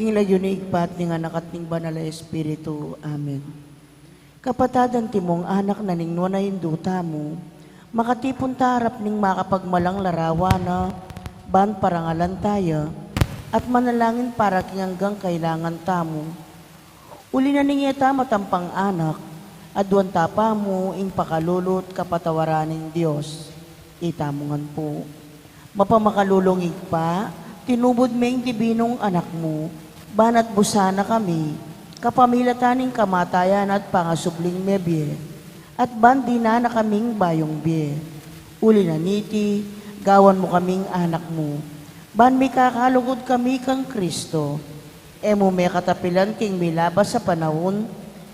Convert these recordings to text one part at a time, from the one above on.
king lagyo ni igpat ni anak at ning banal na Espiritu. Amen. Kapatadan timong anak na ning na induta mo, makatipon tarap ning makapagmalang larawana, ban parangalan tayo, at manalangin para king hanggang kailangan tamo. Uli na ning ita matampang anak, adwan tapa mo ing pakalulot kapatawaraning Diyos. Itamungan po. Mapamakalulong igpa, tinubod ming dibinong anak mo, banat busana kami, kapamilataning kamatayan at pangasubling mebye, at bandi na kaming bayong bye. Uli na niti, gawan mo kaming anak mo, ban may kakalugod kami kang Kristo, emo may katapilan king milabas sa panahon,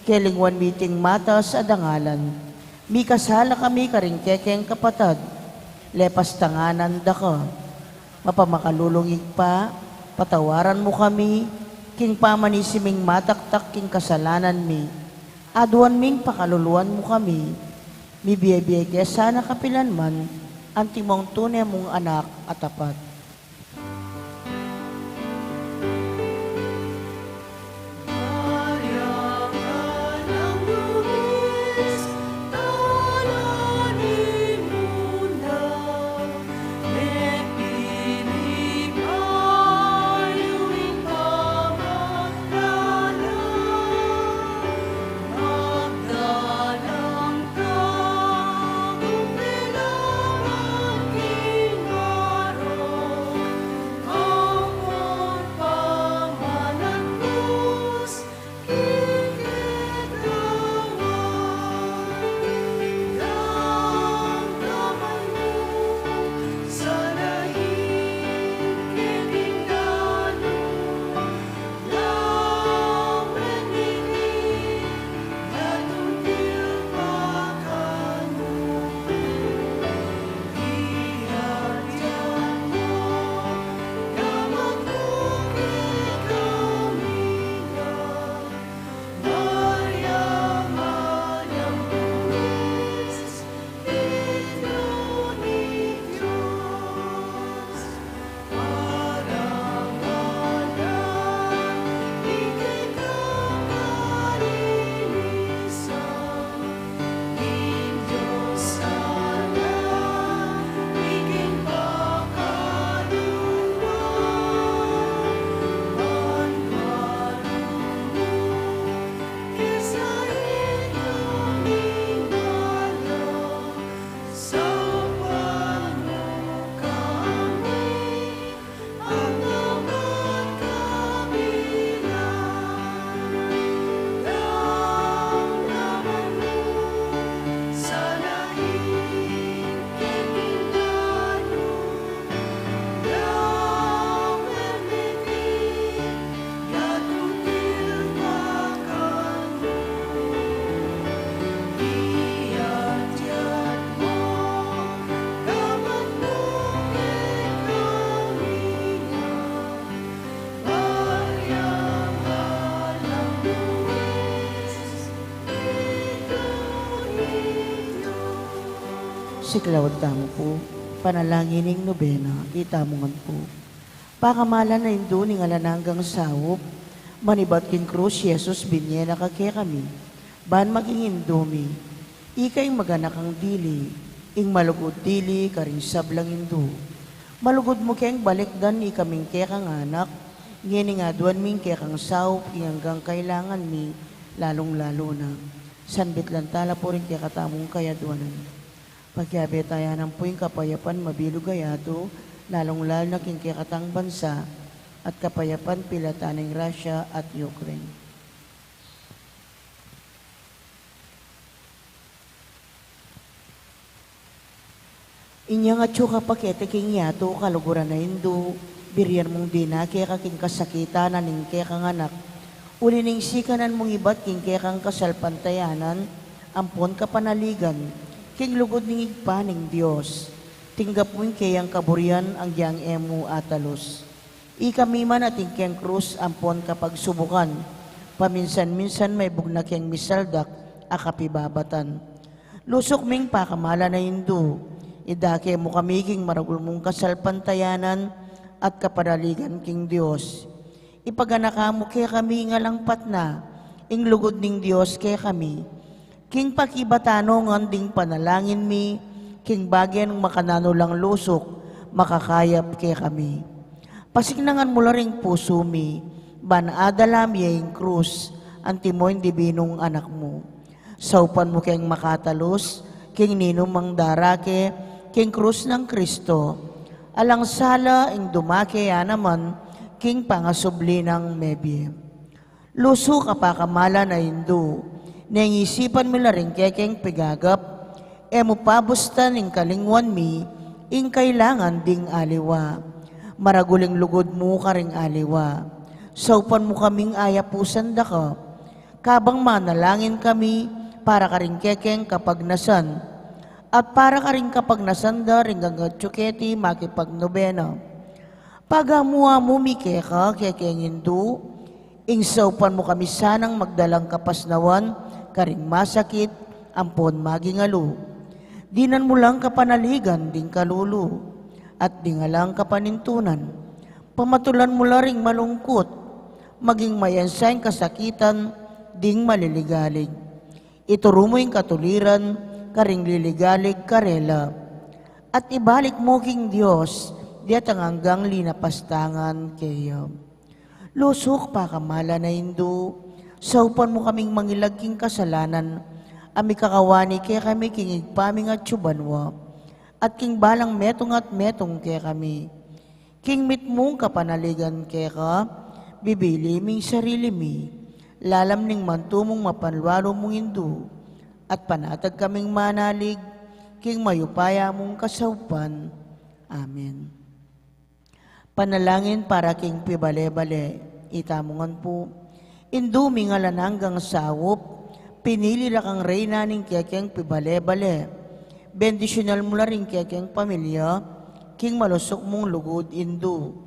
kelingwan miting mata sa dangalan, mi kasala kami karingkekeng kapatad, lepas tanganan da ka. Mapamakalulungig pa, patawaran mo kami, king pamanisiming mataktak king kasalanan mi. Adwan ming pakaluluan mo kami, mi biyay-biyay sana kapilan man, ang timong tunay mong anak at tapat. Siklawad tamo po, panalagining nobena, itamungan po. Pakamalan na indo ni ngalananggang sawop, manibat kin krus, Yesus binye na kake kami, ban maging indomi, ikay maganak ang dili, ing malugod dili, karing sablang indo. Malugod mo keng balikdan ni kaming kekang anak, ngini nga duwan ming kekang sawop, hanggang kailangan mi, lalong-lalo na. Sanbit lang tala po rin kekatamong kayaduanan. Pagkabetayan ng puwing kapayapan mabilog gayato, lalong-lalo na kingkikatang bansa at kapayapan pilataning Russia at Ukraine. Inyang at syuka pakete king yato, kaluguran na hindu, biriyan mong dinake kaking kasakita na ningke kang anak, uli ning sikanan mong ibat kingke kang kasalpantayanan, ampon kapanaligan, king lugod ning igpaning Diyos, tinggap mo kayang kaburian ang diyang emu atalos. Ikami man at keng krus ampon kapag subukan, paminsan-minsan may bugnak yang misaldak, akapibabatan. Lusok ming pakamala na hindu, idake mo kami king maragul mong kasalpantayanan at kapadaligan king Diyos. ipaganakamo kay kami nga langpat na, ing lugod ning Dios kay kami. King pakibatano ng ding panalangin mi, king bagyan ng makanano lang lusok, makakayap kay kami. Pasignangan mo ring puso mi, banadalam yung krus, antimoy dibinong anak mo. Saupan mo kayong makatalos, king ninumang darake, king krus ng Kristo. Alang sala ing dumake naman, king pangasubli ng mebye. Luso kapakamala na hindu, nangisipan mo na rin kekeng pigagap, mo pabustan ing kalingwan mi, ing kailangan ding aliwa. Maraguling lugod mo ka ring aliwa. Saupan mo kaming ayapusan da ka, kabang manalangin kami, para ka rin kekeng kapagnasan, at para ka rin kapagnasan da ring gagatsuketi makipagnobena. Pagamuha mo mi keka kekeng hindu, ingsaw mo kami sanang magdalang kapasnawan, karing masakit, ampon magingalo. Dinan mo lang kapanaligan, ding kalulu, at dingalang kapanintunan. Pamatulan mo laring malungkot, maging mayansain kasakitan, ding maliligalig. Ituro mo yung katuliran, karing liligalig karela. At ibalik mo king Diyos, diat ang hanggang linapastangan kayo. Lusok pa kamala na hindu, saupan mo kaming mangilagking kasalanan, ami kakawani kaya kami kingig paming at tsubanwa, at king balang metong at metong kaya kami. King mitmong kapanaligan kaya ka, bibili ming sarili mi, lalam ning mantumong mapanlwalo mong hindu, at panatag kaming manalig, king mayupaya mong kasaupan. Amen. Panalangin para king pibale-bale, itamungan po. Indumi nga lananggang sawop, pinili ra kang reyna ning kekeng pibale-bale. Bendisyonal mo la rin kekeng pamilya, king malusok mong lugod indu.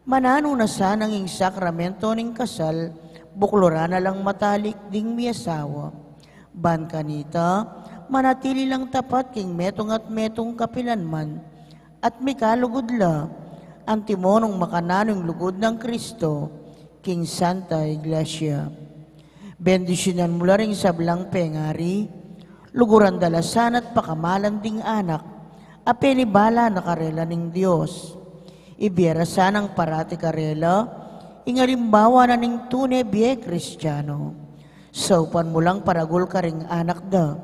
Manano na sanang ing sakramento ning kasal, buklora na lang matalik ding miyasawa. Ban kanita, manatili lang tapat king metong at metong kapilanman, at may kalugod la, antimonong makananong lugod ng Kristo, King Santa Iglesia. Bendisyonan mo rin sa blang pengari, luguran dalasan at pakamalan ding anak, apenibala na karela ning Diyos. Ibiyara sanang parati karela, ingalimbawa na ning tune biye Kristiyano. Saupan mo lang paragul ka ring anak da,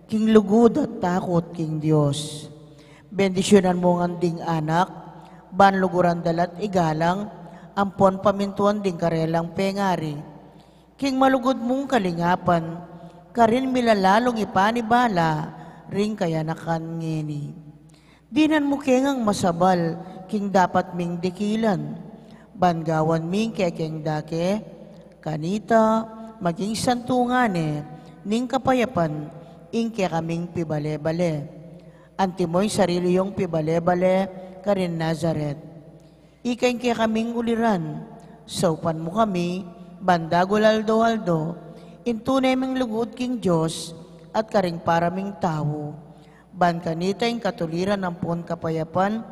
king lugod at takot king Diyos. Bendisyonan mo ang ding anak, banluguran dalat igalang, ampon pamintuan ding karelang pengari. King malugod mong kalingapan, karin milalalong ipanibala, ring kayanakan ngini. Dinan mo kengang masabal, king dapat ming dikilan. Bangawan ming kekeng dake, kanita, maging santungane, ning kapayapan, ing kaming pibale-bale. Antimoy sarili yung pibale-bale, karin Nazaret. Ikain kaya kaming uliran, saupan mo kami, bandagol aldo-aldo, intunay ming lugod king Diyos, at karing paraming tao. Ban kanita yung katuliran ng pon kapayapan,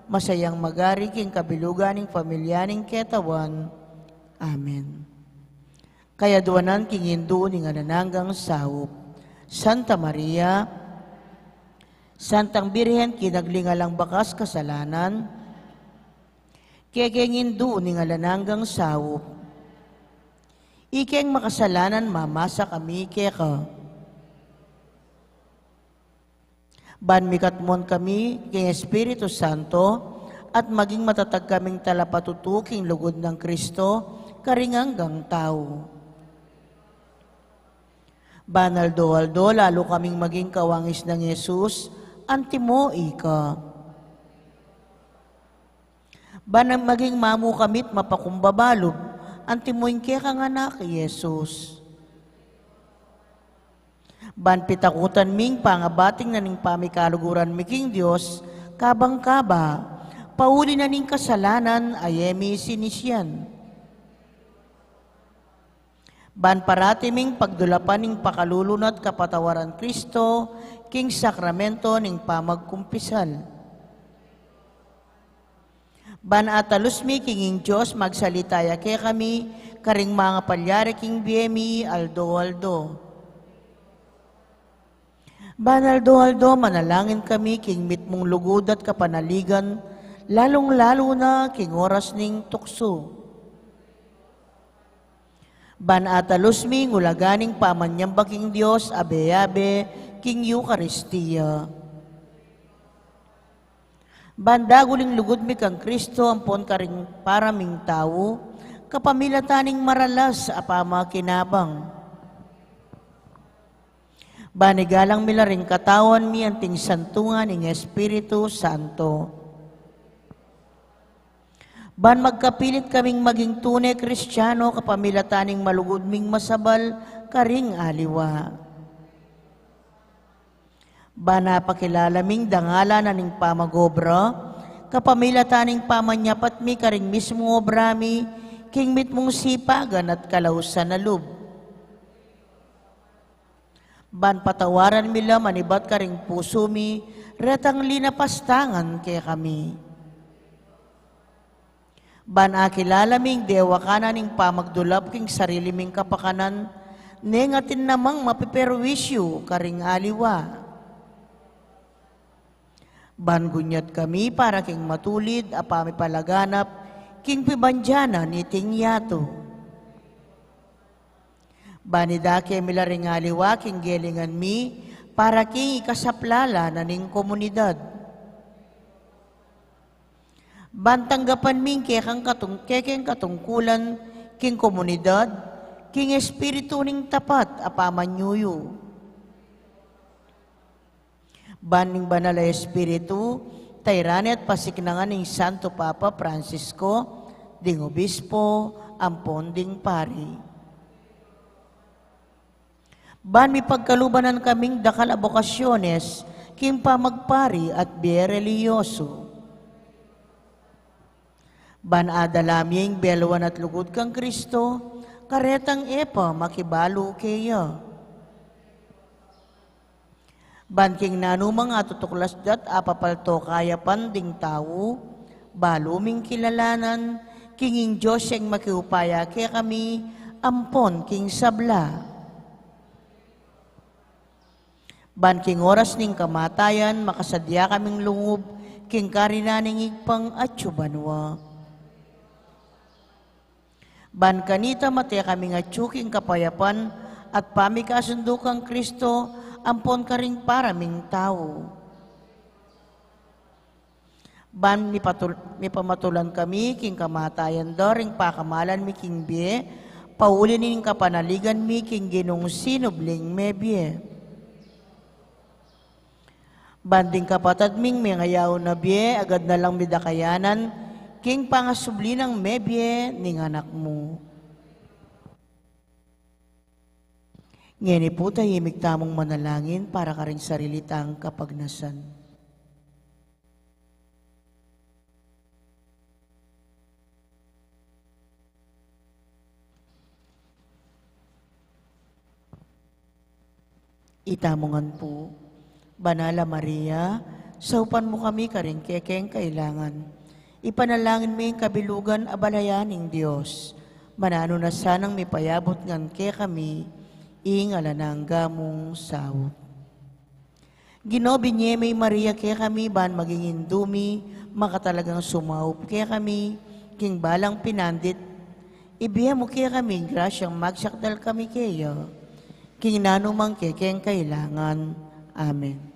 masayang magari king kabiluganing pamilyaning ketawan. Amen. Kaya duwanan king hindu ni nga nananggang sawop. Santa Maria, Santang Birhen, kinaglingalang bakas kasalanan, kekeng hindu ni nga lananggang sawop. Ikeng makasalanan mamasa kami keka. Banmikatmon kami kay Espiritu Santo, at maging matatag kaming talapatutuking lugod ng Kristo, karinganggang tao. Banaldo-aldo, lalo kaming maging kawangis ng Yesus, antimo ika. Banang maging mamu kamit mapakumbabalob, antimoing kaya nga anak, Yesus. Ban pitakutan ming pangabating na ning pamikaluguran miking Diyos, kabang-kaba, pauli na ning kasalanan, ayemi sinisyan. Ban parati ming pagdulapan ning pakalulunat kapatawaran Kristo, king sakramento ning pamagkumpisal. Ban atalus mi kinging Diyos magsalitaya kay kami, karing mga palyari king BMI, aldo. Ban aldo, manalangin kami king mit mong lugod at kapanaligan, lalong-lalo na king oras ning tukso. Ban atalus mi ngulaganing pamanyamba king Diyos, abe-abe, king Eucharistia. Bandaguling lugod mi kang Kristo, ampon karing paraming tao, kapamilataning maralas apama kinabang. Banigalang milaring katawan mi anting santungan ng Espiritu Santo. Ban magkapilit kaming maging tunay Kristiyano, kapamilataning malugod ming masabal, karing aliwa. Bana pakilalaming dangala na ning pamagobra, kapamilataning pamanyapat mi karing mismo obra mi, king mit mong sipagan at kalausan na lub. Ban patawaran mi la manibat karing puso mi, retang linapastangan kay kami. Ban akilalaming dewa kana ning pamagdulap king sarili ming kapakanan, nengatin namang mapiperwisyo karing aliwa. Ban gunyat kami para king matulid, apami palaganap, king pibandyana ni tingyato. Banidake milaring aliwa, king gelingan mi, para king ikasaplala na ning komunidad. Bantanggapan ming kekeng katungkulan, king komunidad, king espiritu ning tapat, apamanyuyo. Baning banal na Espiritu, tayrani at pasiknangan ng Santo Papa Francisco, ding Obispo, ampon ding pari. Ban mi pagkalubanan kaming dakal abokasyones, king pamagpari at biyereliyoso. Ban adalaming beluan at lugod kang Kristo, karetang epa makibalo kaya. Banking nanumang atutuklas dat apapalto kaya panding tao, baluming kilalanan, kinging Diyos yung makiupaya kaya kami, ampon king sabla. Banking oras ning kamatayan, makasadya kaming lungub, king karinaning igpang at yubanwa. Ban kanita matya kaming atsuking kapayapan, at pamikasundukang Kristo, ampon ka ring paraming tao. Ban mi pamatulan kami, king kamatayan daring pakamalan mi king biye, paulin ning kapanaligan mi king ginong sinubling mebye. Banding kapatad ming mengayaw na biye, agad na lang midakayanan, king pangasubli ng mebye ning anak mo. Ngeni po tahimik tamong manalangin para ka rin sarilitang kapagnasan. Itamongan po, Banala Maria, saupan mo kami karing kekeng kailangan. Ipanalangin mo yung kabilugan abalayaning Diyos. Manano na sanang may payabot ngan ke kami, ingala ng gamong sawot. Ginobinye may Maria kaya kami, ban maging indumi, makatalagang sumaup kaya kami, king balang pinandit, ibiya mo kaya kami, grasyang magsakdal kami kaya, king nanumang kekeng kailangan. Amen.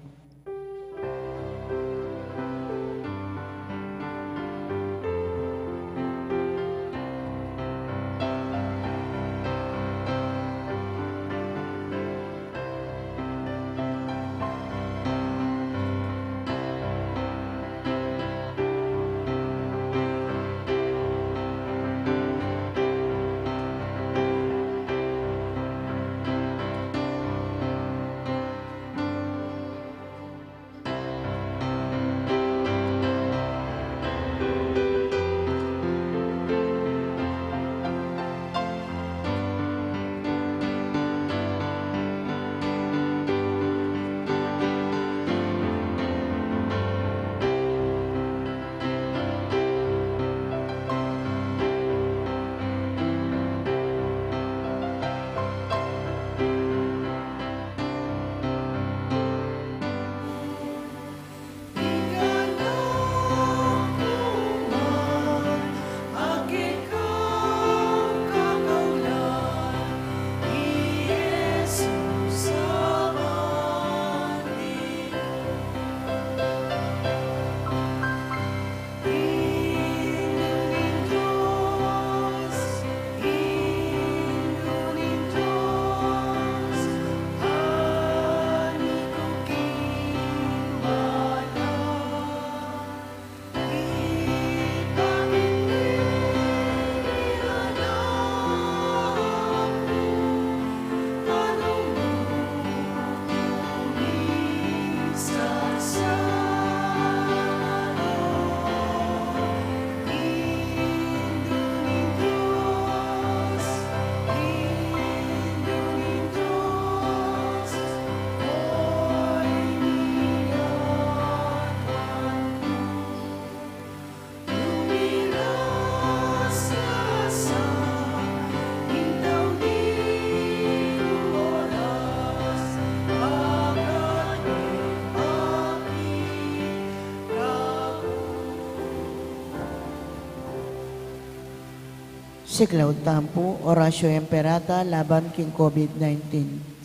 Si Cloud Tampo, Orasyo Emperata, laban king COVID-19.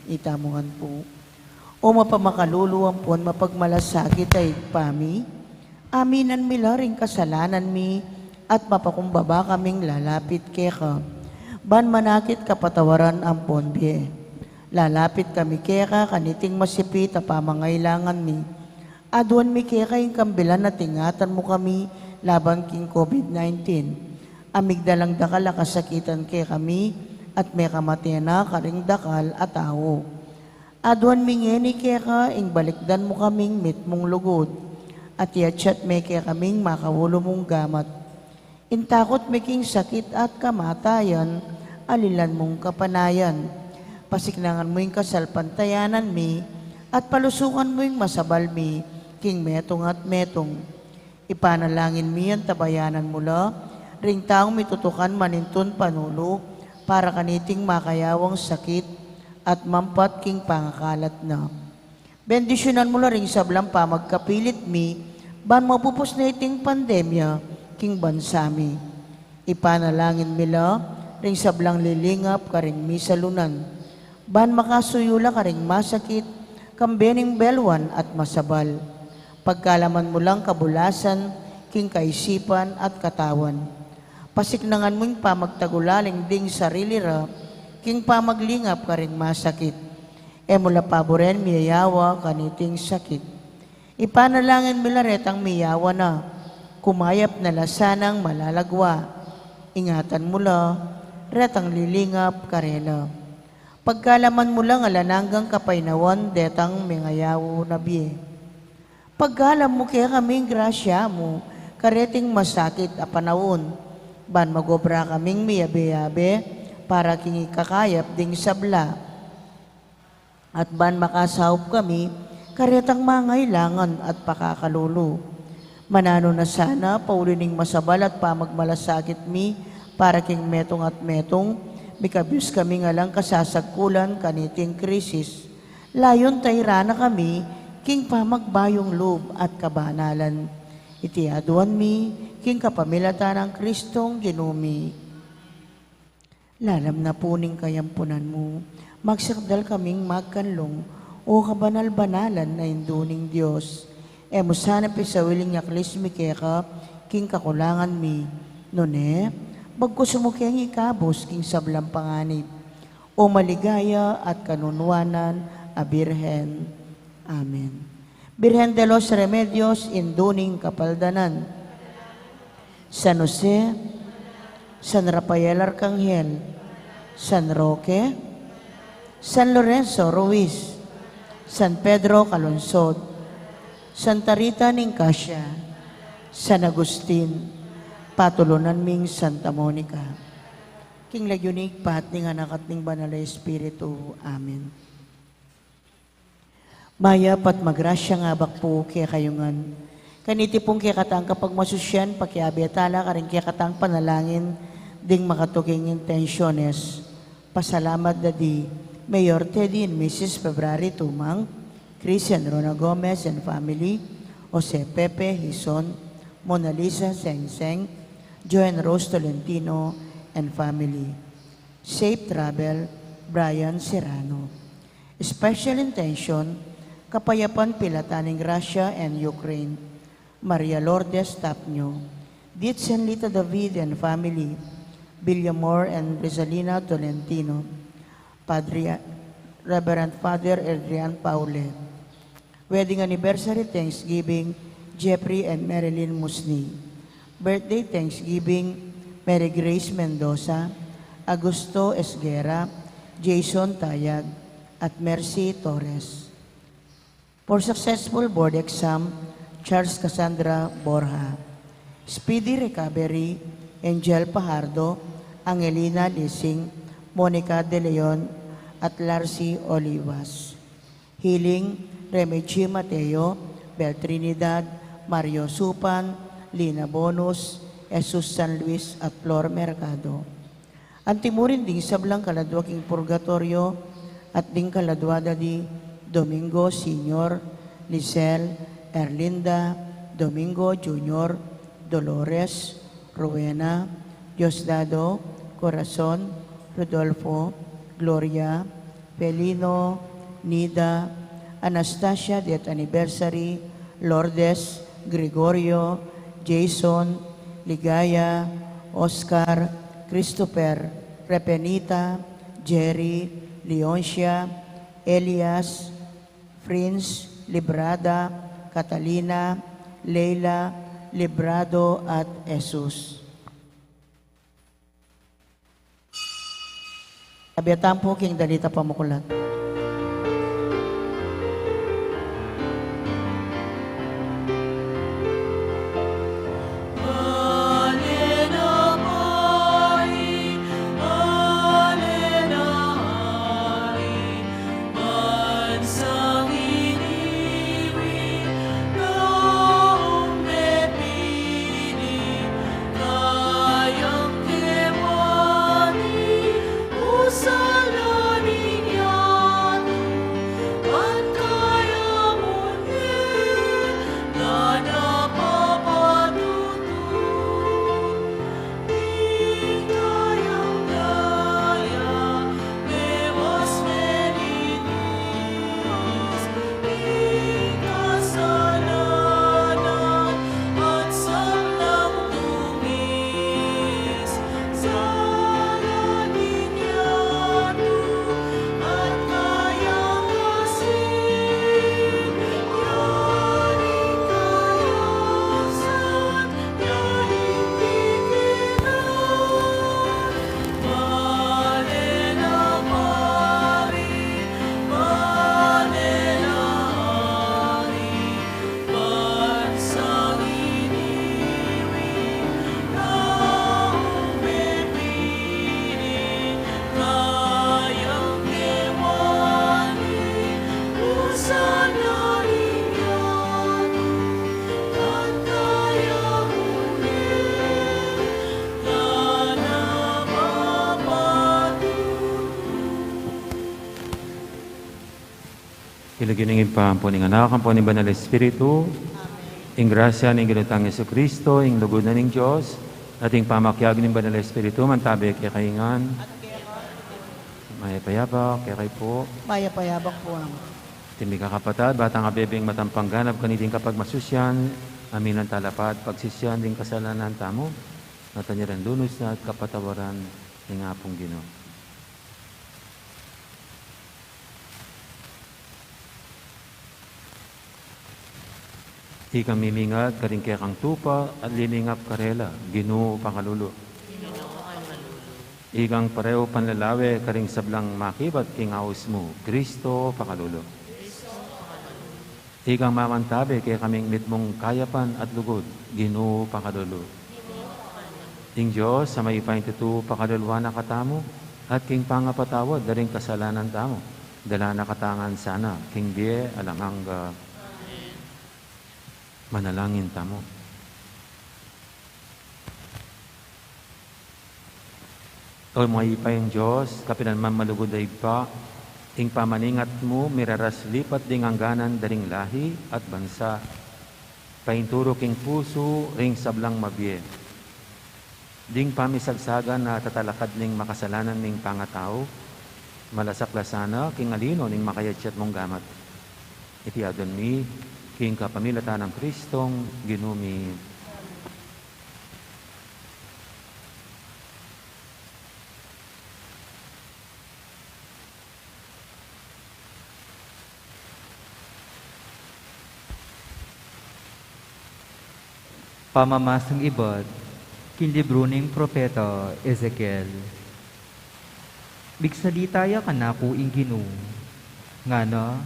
Itamungan po. O mapamakалuluan po, mapagmalasakit ay pami, aminan mila ring kasalanan mi, at mapakumbaba kaming lalapit keka. Ban manakit kapatawaran ang ponbie. Lalapit kami keka, kaniting masipit, pamangailangan mi. Aduan mi keka yung kambilan na tingatan mo kami, laban king COVID-19. Amigdalang dakal kasakitan kay kami, at may kamatian na karing dakal at tao. Aduan mingeni kaya ka, ing balikdan mo kaming mit mong lugod, at yatsyat may kaya kaming makawulo mong gamat. Intakot making sakit at kamatayan, alilan mong kapanayan. Pasiknangan mo yung kasalpantayanan mi, at palusukan mo yung masabal mi, king metong at metong. Ipanalangin mi ang tabayanan mula, ring taong mitutukan manintun panulo, para kaniting makayawang sakit at mampat king pangakalat na. Bendisyonan mo na ring sablang pamagkapilit mi, ban mapupos na iting pandemya, king bansami. Ipanalangin mila, ring sablang lilingap karing mi salunan, ban makasuyula karing masakit, kambening belwan at masabal. Pagkalaman mo lang kabulasan, king kaisipan at katawan. Pasiknangan mo yung pamagtagulaling ding sarili ra, king pamaglingap ka rin masakit. E mula paboren miyayawa kaniting sakit. Ipanalangin milaretang miyawa na, kumayap na lasanang malalagwa. Ingatan mula, retang lilingap karela. Pagkalaman mo lang alananggang kapainawan, detang mingayawo na biye. Pagkalam mo kaya kaming grasya mo, kareting masakit a panahon, ban magobra kaming miyabe-yabe, para king ikakayap ding sabla. At ban makasahop kami, karetang mangailangan at pakakalulu. Manano na sana, paulining masabal at pamagmalasakit mi, para king metong at metong, mikabiyos kami nga lang kasasagkulan kaniting krisis. Layon tayrana kami, king pamagbayong loob at kabanalan. Iti aduan mi, king kapamilatan ng Kristong ginumi. Lalam na puning kayampunan mo, magsakdal kaming magkanlong, o kabanal-banalan na induning Diyos. E mo sana pisawiling yaklis mi keka, king kakulangan mi. Nune, bagko sumukeng ikabos, king sablang panganib, o maligaya at kanunwanan a Birhen. Amen. Birhen de los Remedios, induning kapaldanan. San Jose, San Rafael Arcangel, San Roque, San Lorenzo Ruiz, San Pedro Calonsod, Santa Rita Nicasia, San Agustin, patulunan ming Santa Monica. King lagyunig pat ning anak at ning banal na Espiritu. Amen. Maya pat magrasya nga bakpo kaya kayungan. Kaniti pong kaya katang kapag masusyan, pakiabiatala ka rin kaya katang panalangin, ding makatuking intensyones. Pasalamat na di, Mayor Teddy and Mrs. February Tumang, Christian Rona Gomez and family, Jose Pepe Hison, Mona Lisa Seng, Joanne Rose Tolentino and family. Safe travel, Brian Serrano. Special intention, Kapayapan Pilataning Russia and Ukraine, Maria Lourdes Tapnyo, Ditsen Lita David and family, Villamor and Rizalina Tolentino, Padre Reverend Father Adrian Paule. Wedding anniversary Thanksgiving, Jeffrey and Marilyn Musni. Birthday Thanksgiving, Mary Grace Mendoza, Augusto Esguera, Jason Tayag, at Mercy Torres. For successful board exam, Charles Cassandra Borja. Speedy recovery, Angel Pajardo, Angelina Lising, Monica De Leon, at Larcy Olivas. Healing, Remedy Mateo, Bel Trinidad, Mario Supan, Lina Bonus, Jesus San Luis, at Flor Mercado. Antimurin ding sablang kaladwa king purgatorio, at ding kaladwada di Domingo Senior, Lisel, Erlinda, Domingo Junior, Dolores, Rowena, Diosdado, Corazon, Rodolfo, Gloria, Pelino, Nida, Anastasia, death anniversary, Lourdes, Gregorio, Jason, Ligaya, Oscar, Christopher, Repenita, Jerry, Leoncia, Elias, Prince, Librada, Catalina, Leila, Librado at Jesus. Abiatan po king Dalita Pamukulat. Ilaginingin pa po ng anak, ang po ni Banal Espiritu, ing grasya ng ginutang Yesu Kristo, ing lugod na ng Diyos, ating pamakyag ng Banal Espiritu, mantabi kay kaingan, maya payabak, kay kay po, Maya payabak po ang timig kapatad, batang abebeng matampangganap kaniding kapag masusyan, amin ang talapad, pagsisyan ding kasalanan tamo, natanyaran lunos na at kapatawaran ng apong Ginoo. Ikang mimingat, karing kaya kang tupa, at liningap karela, Ginoo pangalulo. Ikang pareho panlalawe, karing sablang makibat, king aus mo, Kristo pangalulo. Ikang mamantabi, kaya kaming mitmong kayapan at lugod, Ginoo pangalulo. Ing Diyos, sa may paintutu, pakalulwa na katamo, at king pangapatawad, daring kasalanan tamo, dala na katangan sana, king biye, alamang manalangin tamo. O mga ipayang Diyos, kapinanman malugod ay pa, ing pamaningat mo, miraras lipat ding angganan daring lahi at bansa. Painturo king puso, ring sablang mabye. Ding pamisagsagan na tatalakad ning makasalanan ning pangatao, malasaklasana, king alino ning makayatsat mong gamat. Iti adon mi, king kapamilatan ng Kristong ginumi. Pamamasang ibad, kinlibro ning propeta Ezekiel. Bigsalita ka na ko ing Ginoo, nga na,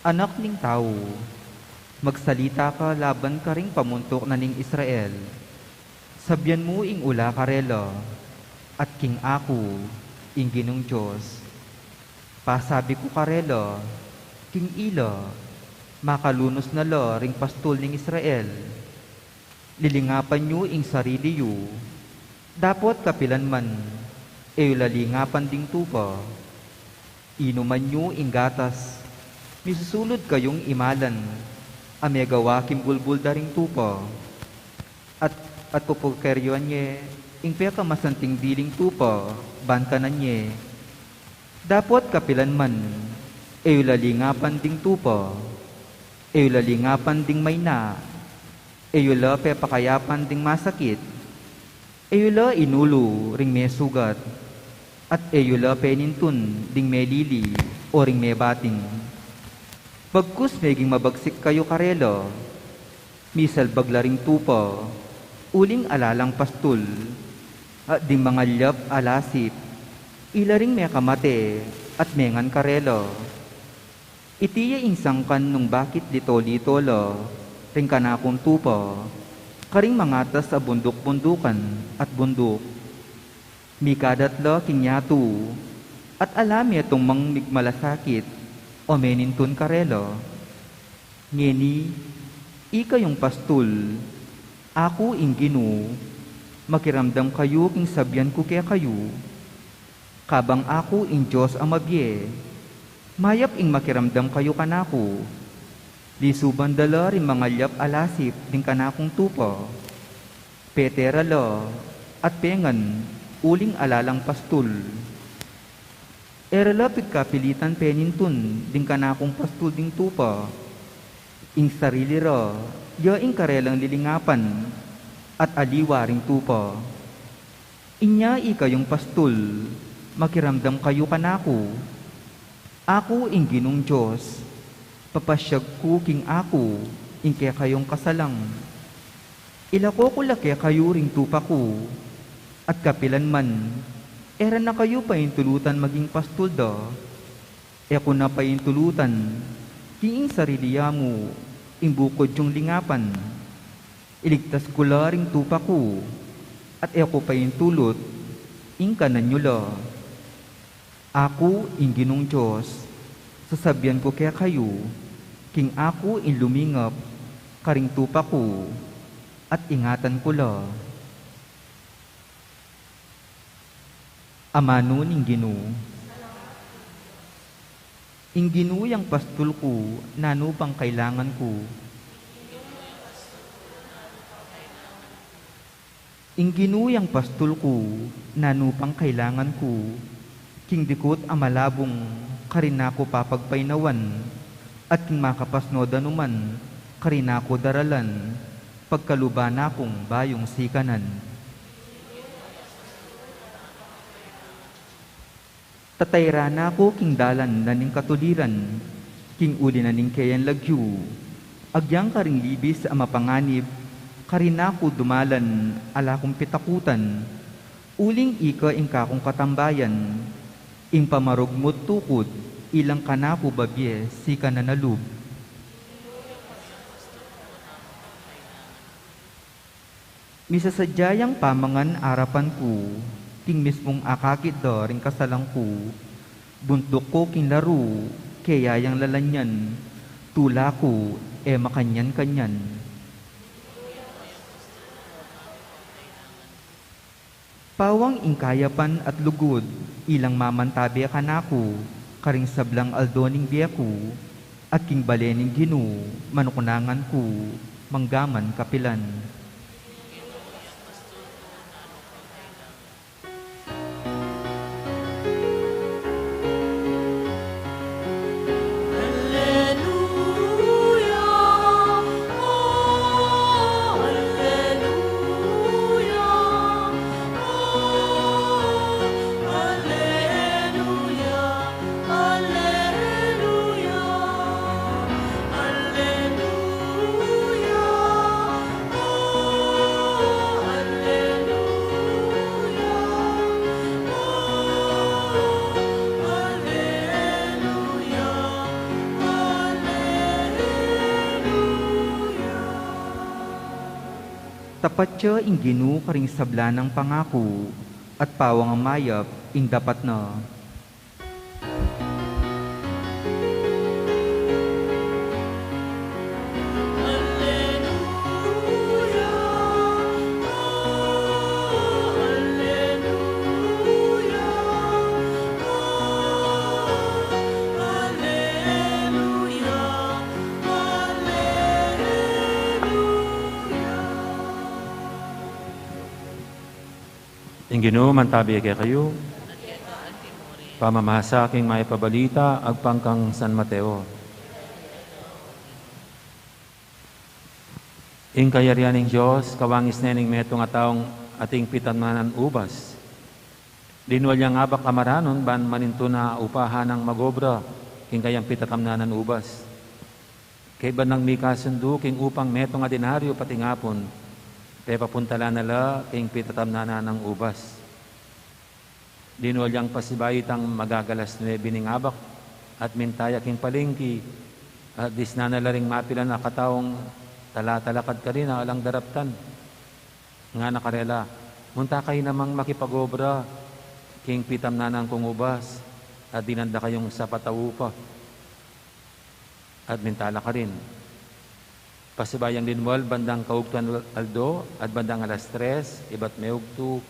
anak ning tao, magsalita ka laban ka ring pamuntok na ning Israel. Sabyan mo ing ula karela, at king ako, ing Ginong Diyos. Pasabi ko karela, king ila, makalunos na la ring pastol ning Israel. Lilingapan nyo ing sarili yu, dapot kapilan man, lalingapan ding tupa. Inuman nyo ing gatas, misusulod kayong imalan, amegawa kim bulbul daring tupa. At pupugkeryoan nye, ingpe ka masanting biling tupa, ban ka na nye. Dapot kapilan man, layulalingappan ding tupa, layulalingapan ding mayna, layula pe pakayapan ding masakit, layula inulu ring may sugat, at layula pe nintun ding may lili o ring may bating. Bagkus meging mabagsik kayo karelo, misal baglaring tupa, uling alalang pastul, at ding mga lyap alasip, ilaring may kamate at mengan karelo. Itiya insangkan nung bakit lito-litolo, ring kanakong tupa, karing mangatas sa bundok-bundukan at bundok. Mikadatlo kinyatu, at alami itong mangmigmalasakit, o menintun karelo. Ngeni, ika yung pastul, ako inginu, makiramdam kayo king sabyan ko kaya kayo, kabang ako ing Diyos ang mabye, mayap ing makiramdam kayo kanako, lisuban dala rin mga lyap alasip ding kanakong tupa, peteralo at pengan uling alalang pastul. Erala pigkapilitan penintun ding kanakong pastul ding tupa, ing sarili ra, ya ing karelang lilingapan at aliwa ring tupa. Inya ikayong pastul, makiramdam kayo kanako, ako ing ginong Diyos, papasyag ko king ako, ing kaya kayong kasalang. Ilako ko laki kayo ring tupa ko, at kapilan man, era na kayo paintulutan maging pastul da, eko na paintulutan, king sariliya mo, ing bukod yung lingapan, iligtas ko la ring tupa ko, at eko paintulot, ing kananyula. Ako ing ginong Diyos, sasabyan ko kaya kayo, king ako ing lumingap, karing tupa ko, at ingatan ko la. Amano ning Ginoo. Ing Ginoo yang pastul ko, nano pang kailangan ko. Ing Ginoo yang pastul ko, nano pang kailangan ko. King dikot amalabong, karinako papagpainawan, at king makapasnoda numan, karinako daralan, pagkaluban akong bayong sikanan. Tatayra ko king dalan na ning katuliran, king uli na ning kayan lagyu, agyang karing libis sa mapanganib, karinako dumalan, ala kong pitakutan, uling ika ing kakong katambayan, ing pamarugmot tukod, ilang kanako babye, sika na nalub. Misasadyayang pamangan arapan ko, king mismong akakit do ring kasalang ko, buntok ko king laro, kayayang lalanyan, tula ko, makanyan-kanyan. Pawang ingkayapan at lugod, ilang mamantabi kanako, karing sablang aldoning biyaku, at king balening Ginoo, manukunangan ko, manggaman kapilan. Tapat siya ing Ginoo karing sabla ng pangako, at pawang ang mayap ing dapat na. Ginoo man tabi kay kayo. Pamamasa aking may pabalita agpangkang San Mateo. Ing kayarianing Diyos, kawangis nening meto nga taong ating pitanmanan ubas. Dinwalyang abak kamaranon ban maninto na upahan ng magobra king kayang pitatamnanan ubas. Kay ba nang may kasundo king upang meto nga denaryo pati ngapon, kaya papuntala nala king pitatamnanan ng ubas. Dinwalyang pasibayitang magagalas 9 ning abak at mintaya king palengki at disna nala ring mapilan na kataong tala-talakad ka rin alang daraptan. Nga nakarela, munta kayo namang makipagobra, king pitam nanang kong ubas, at dinanda kayong sa patawupa. At mintala ka rin. Pasibayang dinwal, bandang kaugtuan aldo, at bandang alas 3, iba't meugtu,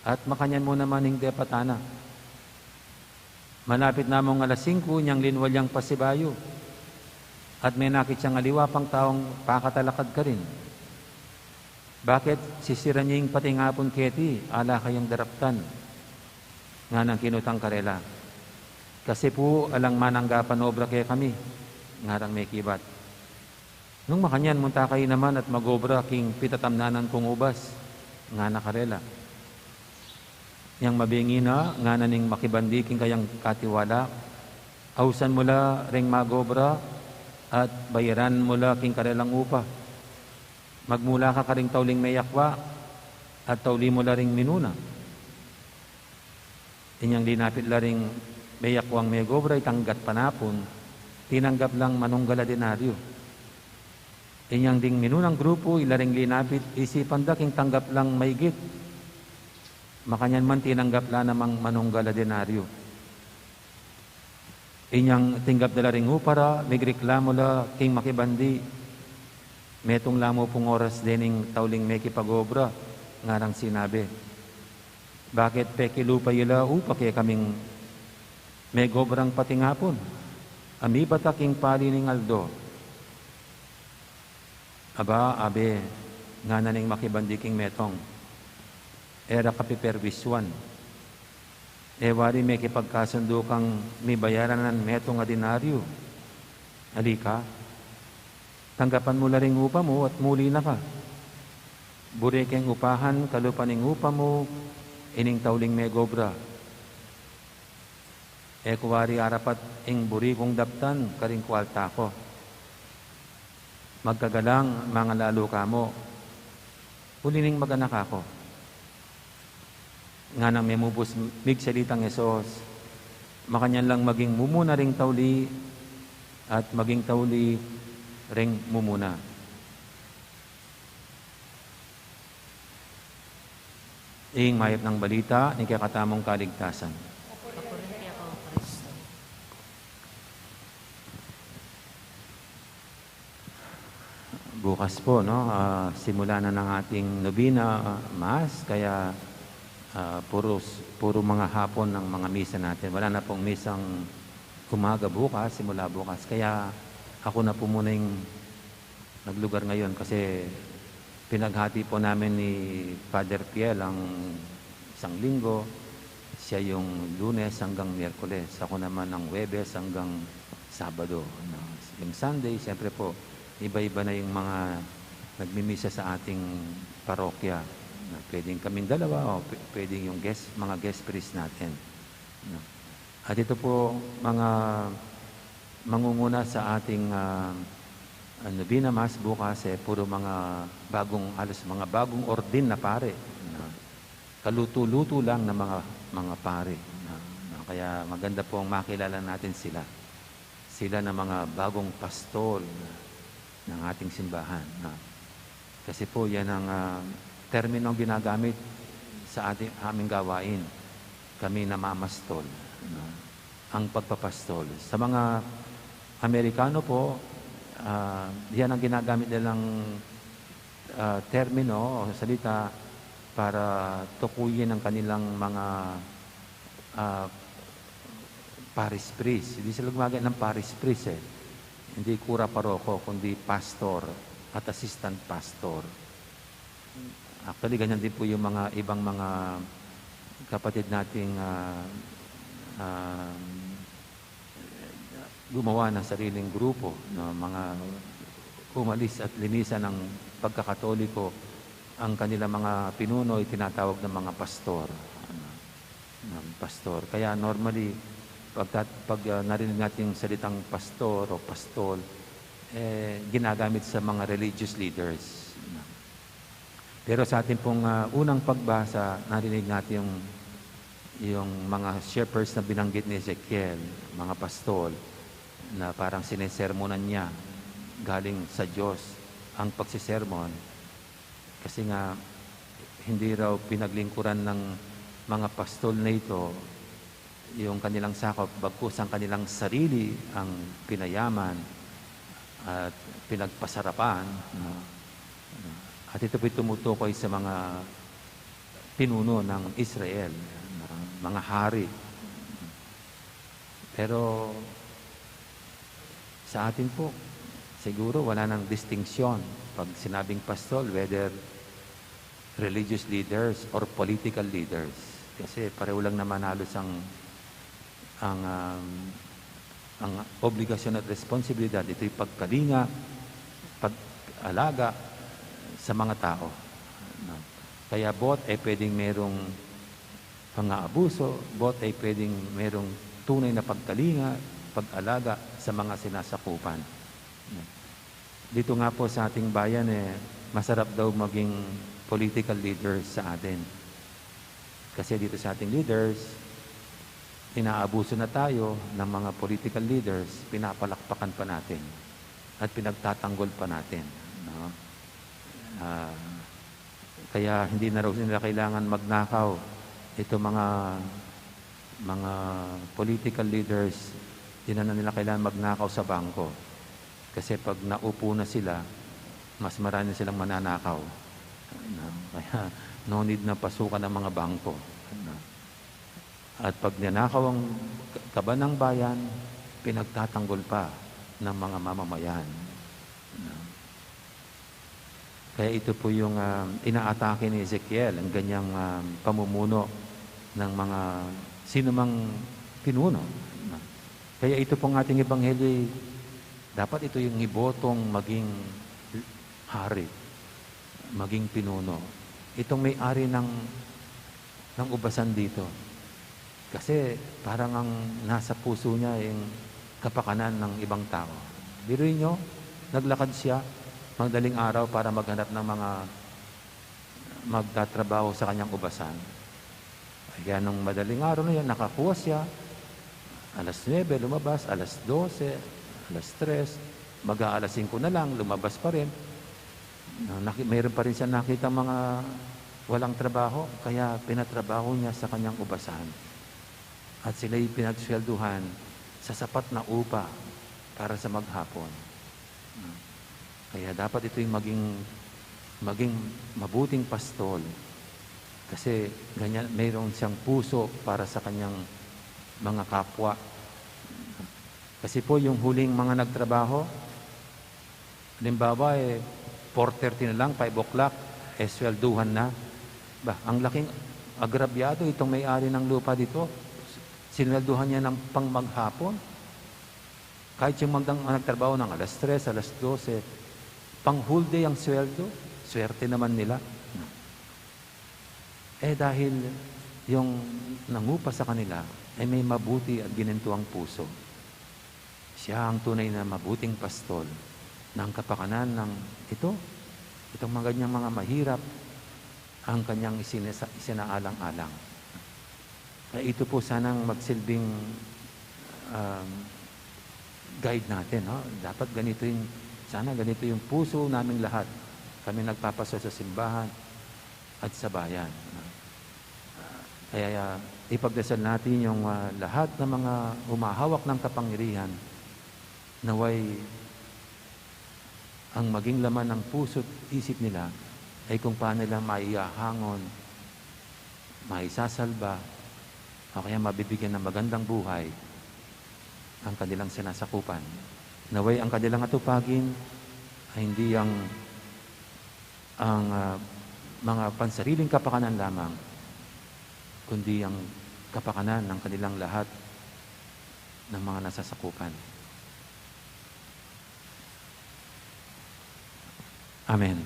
at makanyan mo naman ning depatana. Malapit namong alas 5, niyang linwal yang pasibayo. At may nakit siyang aliwa pang taong pakatalakad ka rin. Bakit sisira niyang pati ngapon keti, ala kayong daraptan? Nga nang kinutang karela. Kasi po alang mananggapan obra kaya kami, ngarang may kibat. Nung makanyan, munta kayo naman at magobra king pitatamnanan kong ubas, nga nakarela. Yang mabingi na, nga naning makibandi king kayang katiwala, ausan mula ring magobra, at bayaran mula king karelang upa. Magmula ka karing tauling may yakwa at tauli mula ring minuna. Inyang dinapit la ring may yakwang may gobra itanggat panapon, tinanggap lang manunggala denaryo. Inyang ding minunang grupo ilaring linapit isipan da king tanggap lang maigit. Makanyan man tinanggap la namang manunggala denaryo. Inyang tinggap na ring upara, migreklamo la king makibandi. Metong lamo pong oras dening tauling may kipagobra, ngarang sinabi. Bakit peki lupa yula upa kaya kaming may gobrang pati ngapon? Ami bata king pali ning aldo. Aba, abe, nga naning makibandi king metong. Era kapiperwiswan. Wari may kipagkasundo kang may bayaran ng meto nga denaryo. Halika, tanggapan mo la ring upa mo at muli na ka. Buri keng upahan, kalupan ning upa mo, ining tauling may gobra. Kuwari arapat ing buri kong daptan, karing kwalta ko. Magkagalang mga lalo ka mo. Hulining maganak ako. Nga nang may mubos migsalitang Esos, makanyan lang maging mumuna ring tauli at maging tauli ring mumuna. Ing mayap ng balita, ni kakatamong kaligtasan. Bukas po, no? Simula na ng ating nobina, Mass, kaya puro mga hapon ng mga misa natin. Wala na pong misang umaga bukas, simula bukas. Kaya ako na po muna yung naglugar ngayon kasi pinaghati po namin ni Father Piel ang isang linggo. Siya yung Lunes hanggang Miyerkules. Ako naman ang Huwebes hanggang Sabado. Yung Sunday, siyempre po, iba-iba na yung mga nagmimisa sa ating parokya. Pwedeng kaming dalawa o pwedeng yung mga guest priest natin. At ito po mga mangunguna sa ating Novena Mass bukas puro halos mga bagong ordin na pare. Kaluto-luto lang na mga pare. Kaya maganda po ang makilala natin sila. Sila na mga bagong pastol ng ating simbahan. Kasi po yan ang terminong ginagamit sa aming gawain. Kami namamastol. Ang pagpapastol. Sa mga Amerikano po, yan ang ginagamit nilang termino o salita para tukuyin ang kanilang mga parish priest. Hindi sila gumagamit ng parish priest Hindi kura paroko, kundi pastor at assistant pastor. Actually, ganyan din po yung mga ibang mga kapatid nating gumawa ng sariling grupo, no, mga umalis at linisan ng pagkakatoliko. Ang kanilang mga pinuno ay tinatawag ng mga pastor. Ng pastor. Kaya normally, pag narinig natin yung salitang pastor o pastol, ginagamit sa mga religious leaders. Pero sa ating pong unang pagbasa, narinig natin yung mga shepherds na binanggit ni Ezekiel, mga pastol, na parang sinesermonan niya galing sa Diyos ang pagsisermon. Kasi nga, hindi raw pinaglingkuran ng mga pastol na ito yung kanilang sakop, bagkus ang kanilang sarili ang pinayaman at pinagpasarapan. No? At ito po'y tumutukoy sa mga pinuno ng Israel, mga hari. Pero sa atin po, siguro wala nang distinction pag sinabing pastol, whether religious leaders or political leaders. Kasi pareho lang naman halos ang obligasyon at responsibilidad. Ito'y pagkalinga, pag-alaga sa mga tao. No? Kaya both ay pwedeng merong pang-aabuso, both ay pwedeng merong tunay na pagkalinga, pag-alaga sa mga sinasakupan. No? Dito nga po sa ating bayan, masarap daw maging political leaders sa atin. Kasi dito sa ating leaders, inaabuso na tayo ng mga political leaders, pinapalakpakan pa natin at pinagtatanggol pa natin. No? Kaya hindi na raw nila kailangan magnakaw. Ito mga political leaders, hindi na nila kailangan magnakaw sa bangko. Kasi pag naupo na sila, mas marami silang mananakaw. Kaya no need na pasukan ng mga bangko. At pag ninakaw ang kaban ng bayan, pinagtatanggol pa ng mga mamamayan. Kaya ito po yung inaatake ni Ezekiel, ang ganyang pamumuno ng mga sinumang pinuno. Kaya ito pong ating ebanghelyo, dapat ito yung ibotong maging hari, maging pinuno. Itong may-ari ng ubasan dito. Kasi parang ang nasa puso niya yung kapakanan ng ibang tao. Biruin nyo, naglakad siya magdaling araw para maghanap ng mga magtatrabaho sa kanyang ubasan. Kaya nung madaling araw na yan, nakakuha siya. Alas 9, lumabas. Alas 12, alas 3, mag-aalas 5 na lang, lumabas pa rin. Mayroon pa rin siya nakita mga walang trabaho, kaya pinatrabaho niya sa kanyang ubasan. At sila'y pinagswelduhan sa sapat na upa para sa maghapon. Kaya dapat ito'y maging mabuting pastol. Kasi ganyan, mayroon siyang puso para sa kanyang mga kapwa. Kasi po yung huling mga nagtrabaho, halimbawa 4:30 na lang, 5 o'clock, swelduhan na. Ang laking agrabyado itong may-ari ng lupa dito. Sinwelduhan niya ng pang maghapon. Kahit yung nagtrabaho ng alas 3, alas 12, pang whole day ang sweldo, swerte naman nila. Dahil yung nangupa sa kanila ay may mabuti at ginentuang puso. Siya ang tunay na mabuting pastol ng kapakanan ng itong mga ganyang mga mahirap ang kanyang isinaalang-alang. Kaya ito po sanang magsilbing guide natin. No? Dapat sana ganito yung puso naming lahat. Kami nagpapaso sa simbahan at sa bayan. Kaya ipagdasal natin yung lahat ng mga humahawak ng kapangyarihan naway ang maging laman ng puso at isip nila ay kung paano nila maiahangon, maisasalba, o kaya mabibigyan ng magandang buhay ang kanilang sinasakupan. Naway ang kanilang atupagin ay hindi ang mga pansariling kapakanan lamang, kundi ang kapakanan ng kanilang lahat ng mga nasasakupan. Amen.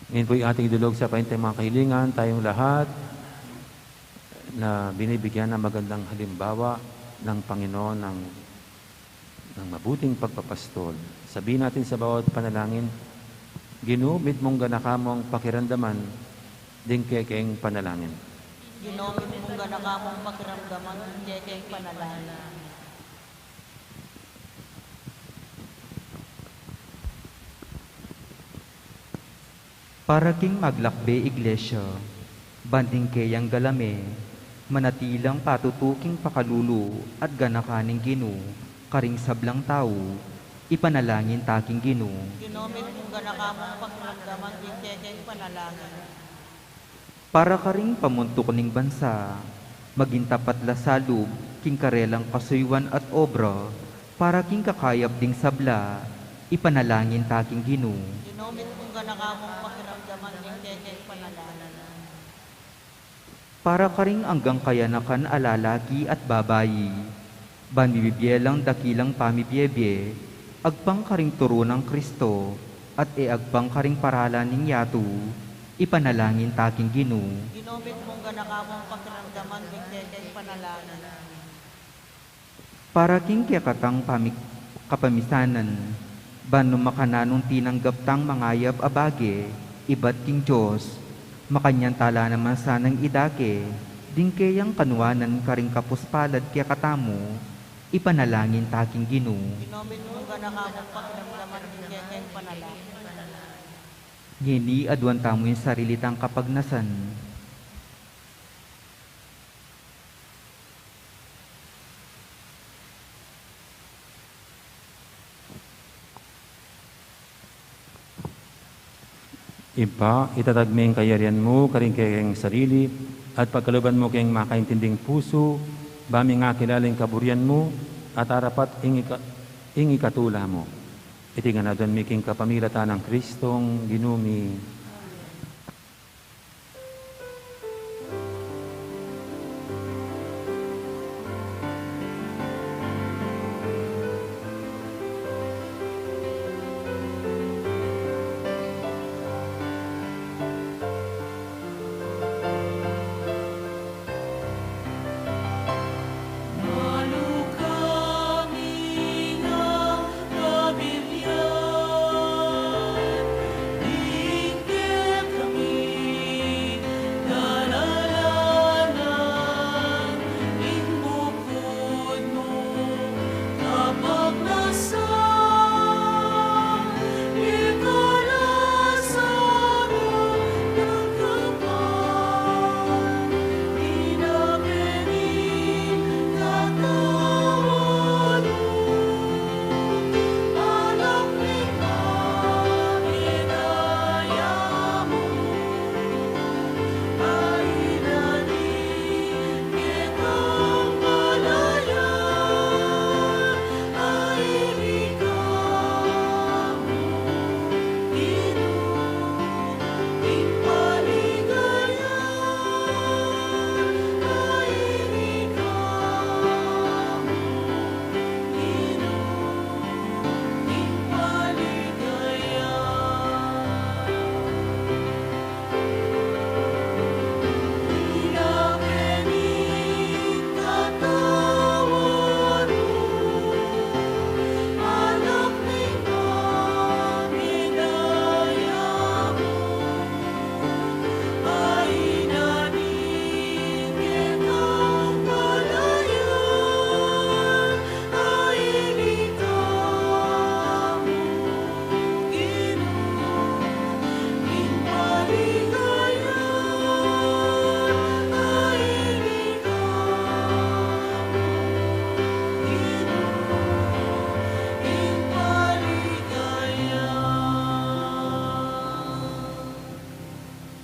Ngayon po'y ating dulog sa paintay mga kahilingan, tayong lahat na binibigyan ng magandang halimbawa ng Panginoon ng mabuting pagpapastol. Sabihin natin sa bawat panalangin, ginumit mong ganakamong pakiramdaman, ding kekeng panalangin. Ginomit mong ganakamong pakiramdaman, kekeng panalangin. Para king maglakbe iglesia, banding kayang galame, manatilang patutuking pakalulu at ganakaning Ginu, karing sablang tao, ipanalangin taking Ginu. Ginomit mong ganakamong pakiramdaman, kekeng panalangin. Para karing pamuntok ning bansa, maging tapat lasalub, king karelang kasuywan at obra, para king kakayap ding sabla, ipanalangin taking Ginu. Ginomit mong ganakamong pakiramdaman, kekeng panalangin. Para karing anggang kayanakan alalaki at babayi, banbibibyelang dakilang pamibiyebye, agpang karing turo ng Kristo, at agpang karing paralan ning yatu, ipanalangin taking Ginu. Ginomit mong ganakamong pakiramdaman, kekeng panalangin. Para king kiyakatang kapamisanan, bano makananong tinanggap tang mangayab abage, ibat king Diyos, makanyan tala naman sanang idake, ding kayang kanuanan karing kapuspalad kiyakatamo, ipanalangin taking Ginu. Ginomit mong ganakamong pakiramdaman, kekeng panalangin. Ngini adwan tamo yung sarilitang kapagnasan. Iba, itatag mo yung kayarian mo, karing kayang sarili, at pagkaluban mo kayang makaintinding puso, bami nga kilaling kaburian mo, at arapat ingi katula mo. Iti nga na doon miking kapamilata ng Kristong ginumi.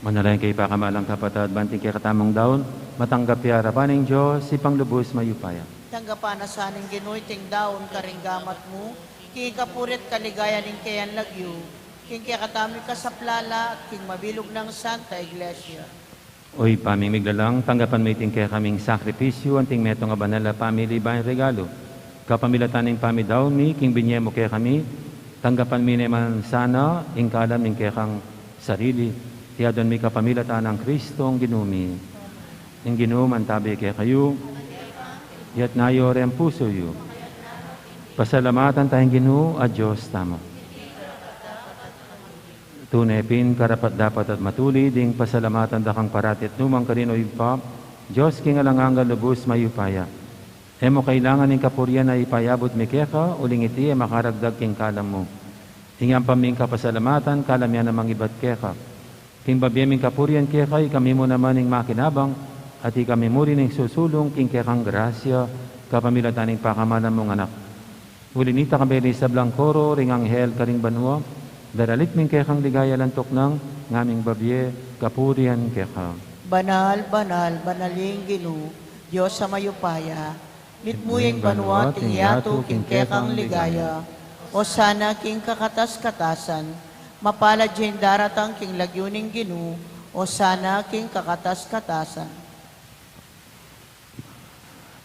Manalangin kay pakamalang kapatid, banting kay katamong daon, matanggap ya harapan ng Diyos, sipang lubos mayupaya. Tanggapana sa aning ginuiting daon karing gamat mo, king kapurit kaligaya ning kayan lagyo, king kaya katami ka sa plala, king mabilog ng Santa Iglesia. Oy pamimiglalang, tanggapan mo iting kaya kaming sakripisyo, anting meto nga banala pamili ba regalo. Kapamilatan ng pamidaw mi, king binye mo kaya kami, tanggapan mi naman sana, ingkalam ng kaya kang sarili, tiyadon mi kapamilatan ng Kristo ang ginumi. Ang ginuman tabi kaya kayo, yat nayo ang puso yu. Pasalamatan tayong ginu, a Diyos tamo. Tunepin, karapat dapat at matuli, ding pasalamatan dakang paratit numang karino pa, Diyos king alanganga lubos mayupaya. Emo kailangan ng kapuryan na ipayabot mi keka, uling iti makaragdag king kalam mo. Ingam paming kapasalamatan, kalam yan namang ibat keka. King babiyaming kapuryan keka, kami mo naman ng makinabang, at ikami mo rin ng susulong, king kekang grasya, kapamilatan ng pakamanan mong anak. Ulinita kami ni sa Blancoro, ring anghel karing banwa, daralit ming kekang ligaya lantok ng ngaming babye, kapurian keka. Banal, banal, banaling Ginu, Diyos sa mayupaya, litmuyeng banwa ting yato king kekang ligaya, o sana king kakatas-katasan, mapalad dyan daratang king lagyuning Ginu, o sana king kakatas-katasan.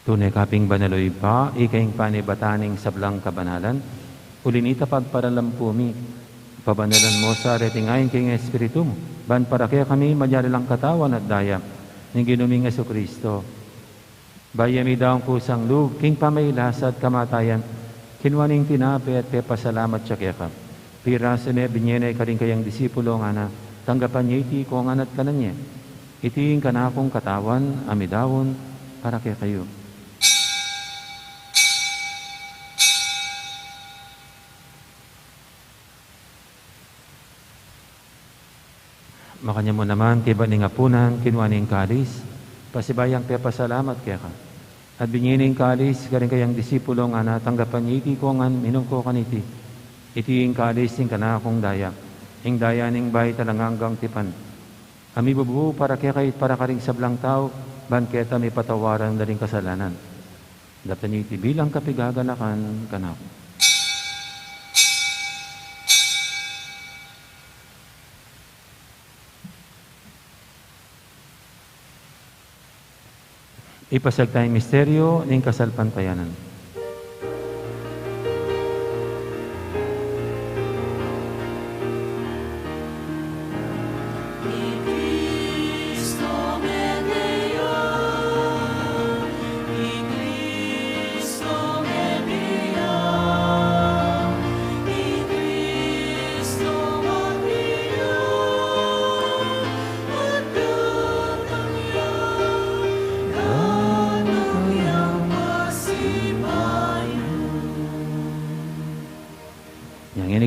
Tunay kaping banaloy pa, ikaing panibataning sablang kabanalan, ulinita pagparalampumi, pabanalan mo sa retingayin king Espiritu mo, ban para kaya kami madyarilang katawan at daya, ng ginuming Kristo. Bayami daw ang kusang lug, king pamaylas at kamatayan, kinwaning tinapi at pepasalamat siya kaya ka. Pirasane binyenay ka rin kayang disipulo nga na, tanggapan niya iti ko nga nat kananya. Iting kanakong katawan, amidawon, para kaya kayo. Makanya mo naman, kiba ni ngapunan, kinwaning kalis, pasibayang pepasalamat kaya ka. At binyining kalis, karing kayang disipulo nga natanggapan niya iti ko nga minong ko kaniti. Iti yung kalis yung kanakong daya, yung daya ning bahay talanganggang tipan. Ami bubu para kaya kayo para karing sablang tao, ban keta may patawaran na rin kasalanan. Dapat niya iti bilang kapigaganakan kanako. Ipasag tayong misteryo ng kasalpantayanan.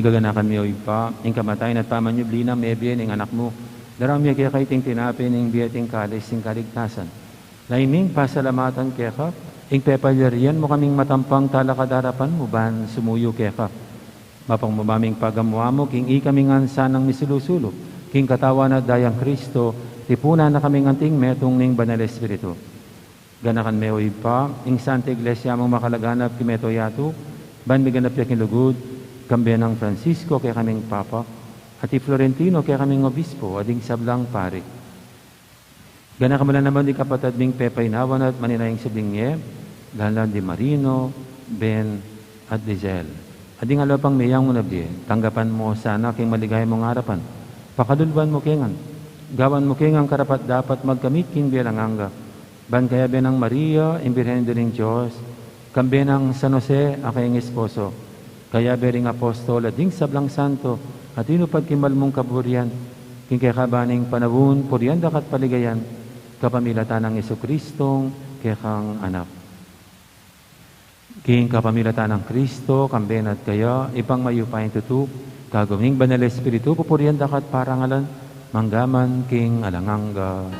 Gaganakan mi oy pa, ing kamatayan at pamanyubli na mebyen ing anak mo. Darami kaya kay ting tinapin ing biyating kalis ing kaligtasan. Laiming pasalamatan kaya ka, ing pepalyarian mo kaming matampang talakadarapan mo ban sumuyo kaya ka. Mapang mamaming pagamuha mo, king ikaming ansanang misilusulo, king katawan at dayang Kristo, tipuna na kaming anting metong ning Banal Espiritu. Ganakan mi oy pa, ing Santa Iglesia mong makalaganap kimeto yato, ban miganap yaking lugod, kambiyan ng Francisco kaya kaming Papa, at Florentino kaya kaming Obispo, ading sablang pari. Gana kamala naman di kapatid ming Pepaynawan at maninayang sabling niya, Galan di Marino, Ben, at Dizel. Ading alapang mayang mo nabdi, tanggapan mo sana king maligay mong harapan. Pakadulban mo kengan, gawan mo kengang karapat dapat magkamit king bialanganga. Ban kaya benang Maria, imbirhen din Diyos, kambiyan ng San Jose, akayang esposo, kaya bering apostol at ding sablang santo at inupad kimal mong kaburian, king kakabaning panawun, purian dakat paligayan, kapamilatan ng Jesucristong kekang anak. King kapamilatan ng Kristo, kamben at kaya, ipang mayupayin tutu, kaguming Banal Espiritu, pupurian dakat parangalan, manggaman king alanganga.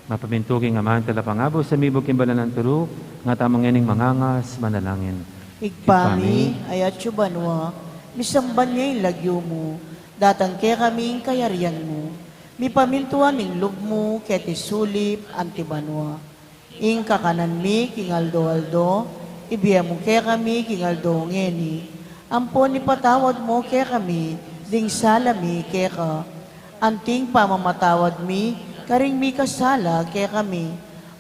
Mapamintuging amahan talapangabo sa mibog kimbalan ng turu, nga tamang yaning mangangas, manalangin. Igpami, ayat banwa, misamban niya yung lagyo mo, Datang ke kaming kayarian mo. Mi pamintuan ning lub mo ket isulip antibanwa. Ing kakanan mi kingaldo-aldo, ibiya mo ke kami kingaldo ngeni. Ampon ipatawad mo ke kami, ding salami ke ka. Anting pamamatawad mi, karing mi kasala ke kami.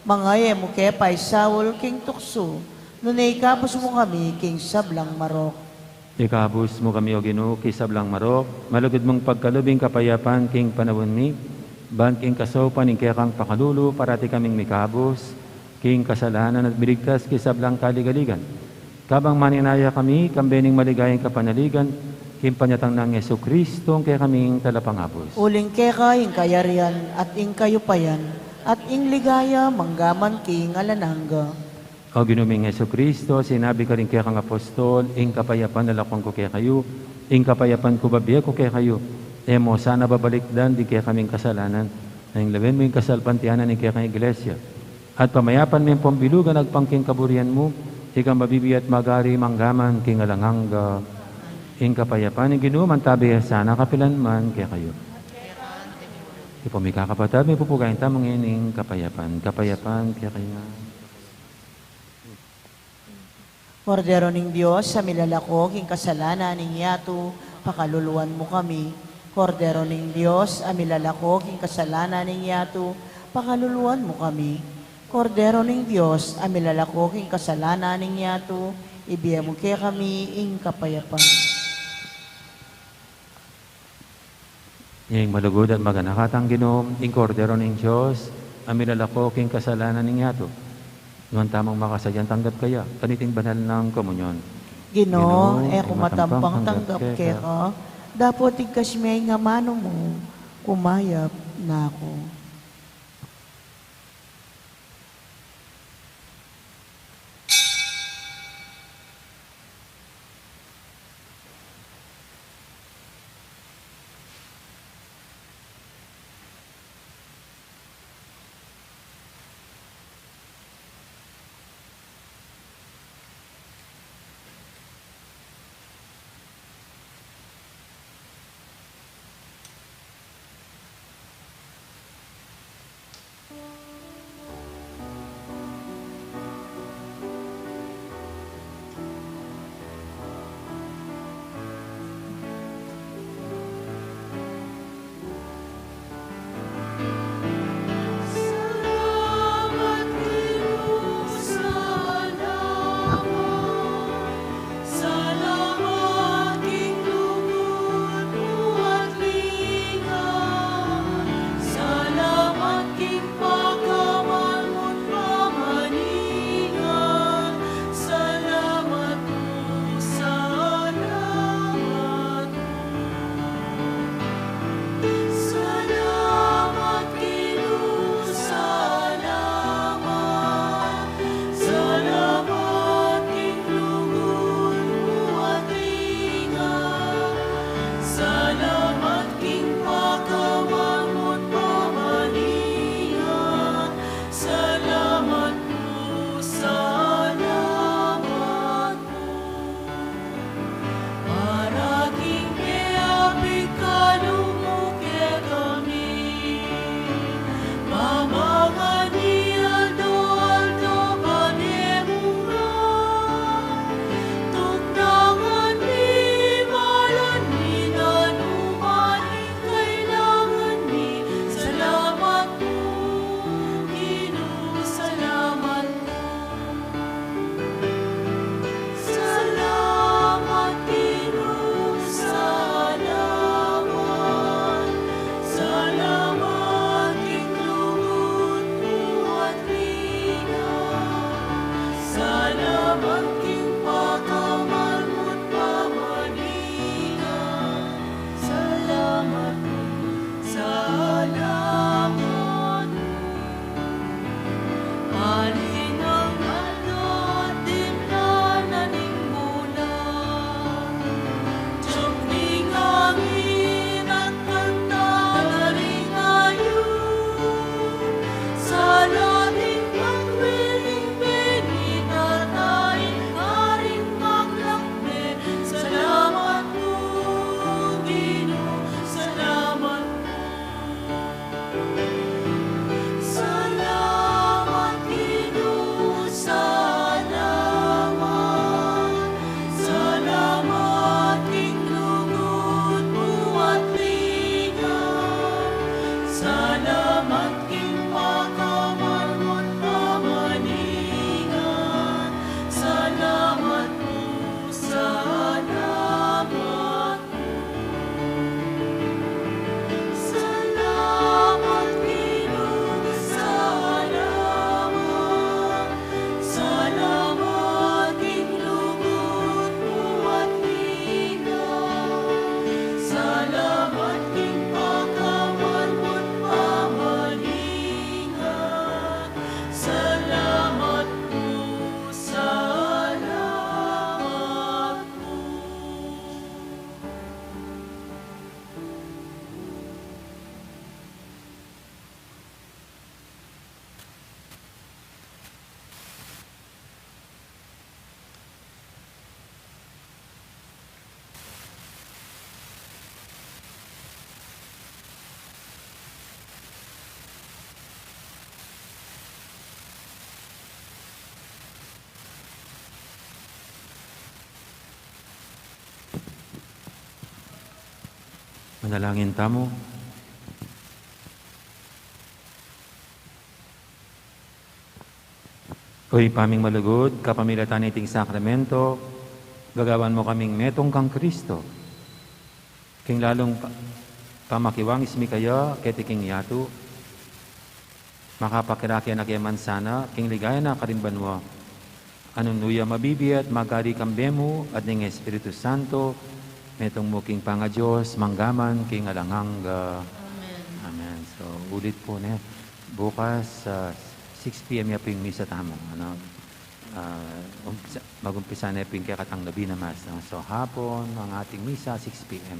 Mangaya mo ke paisawol king tukso, nunay kapos mo kami king sablang marok. Ikabus mo kami o Ginoo kisablang marok, malugod mong pagkalubing kapayapan king panawon mi, ban king kasopan ing kekang pakalulu, parati kaming mikabus, king kasalanan at biligtas kisablang kaligaligan. Kabang maninaya kami, kambening maligayang kapanaligan, king panyatang ng Yesu Kristo, kaya kaming talapangabos. Uling ke ka ing kayarian at ing kayupayan, at ing ligaya manggaman king alanangga. O ginuming Yesu Kristo, sinabi ka rin kaya kang apostol, ing kapayapan nalakwan ko kaya kayo, ing kapayapan ko babiya ko kaya kayo. Emo, sana babalikdan di kaya kaming kasalanan, na ing labin mo yung kasalpantianan ni kaya kang iglesia. At pamayapan mo yung pambilugan agpangking kaburian mo, ikang mabibiyat magari manggaman king alangangga. Ing kapayapan, ing ginuman tabi sana kapilan man kaya kayo. Ipumika kapatid, may pupugayin tamang ining kapayapan. Kapayapan kaya kayo. Kordero ning Diyos, sa milalakog ing kasalanan ning yato, pakaluluan mo kami. Kordero ning Diyos, sa milalakog ing kasalanan ning yato, pakaluluan mo kami. Kordero ning Diyos, sa milalakog ing kasalanan ning yato, ibiya mo kaya kami ing kapayapan. Ing malugod at maganakatang ginom, ing kordero ning Diyos, amilalako king kasalanan ning yato. Ngan tamang makasadyan tanggap kaya, kaniting banal ng komunyon. Ginoo, Ginoo, kumatampang tanggap kaya ka, dapat igkasmay nga mano mo, kumayap na ako. Manalangin tamo. Oy, paming malugod, kapamilatan iting sakramento, gagawan mo kaming metong kang Kristo. King lalong pamakiwang ismi kaya, ketiking yatu, makapakirakian na kiyaman sana, king ligaya na karimban mo. Anunuya mabibiyat, magari kambemo, at ning Espiritu Santo, metong mo king panga Diyos, manggaman, king alanganga. Amen. So, ulit po na. Bukas, 6 p.m. ya po yung misa tamo. Mag-umpisa na po yung kakatang gabi na mas. So, hapon, ang ating misa, 6 p.m.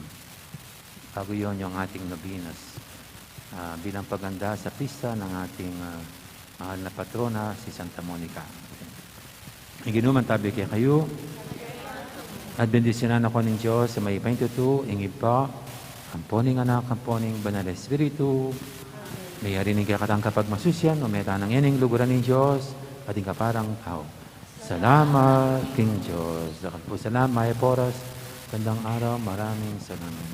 Bago yun yung ating nobinas. Bilang paganda sa pista ng ating mahal na patrona, si Santa Monica. Iginuman tabi kaya kayo. At bendisyonan ako ng Diyos sa may 22, ingib pa, amponing anak, amponing banal espiritu, may harinig kakatang kapag masusyan, o may tanang yaning luguran ng Diyos, ating kaparang tao. Salamat, King Diyos. Salamat, May Poras. Gandang araw, maraming salamat.